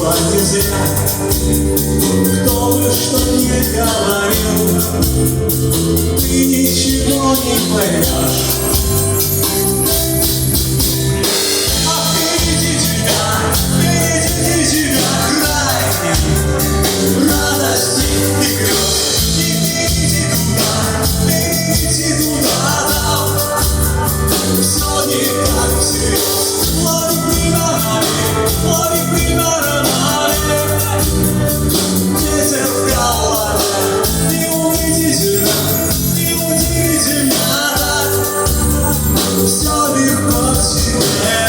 было не зря. Кто бы что ни говорил, ты ничего не поймешь. А впереди тебя край радости и грез. Иди туда, там все не так всерьез. Лови примарами, ветер в голове. Неудивительно так, все легко тебе.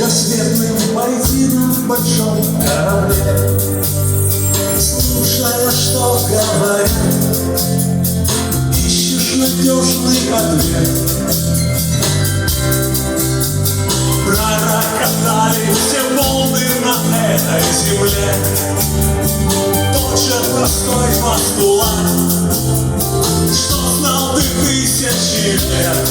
Светлым пойти на большом корабле, слушая, что говорят, ищешь надежный ответ. Пророкотали все волны на этой земле. Тот же простой постулат, что знал ты тысячи лет.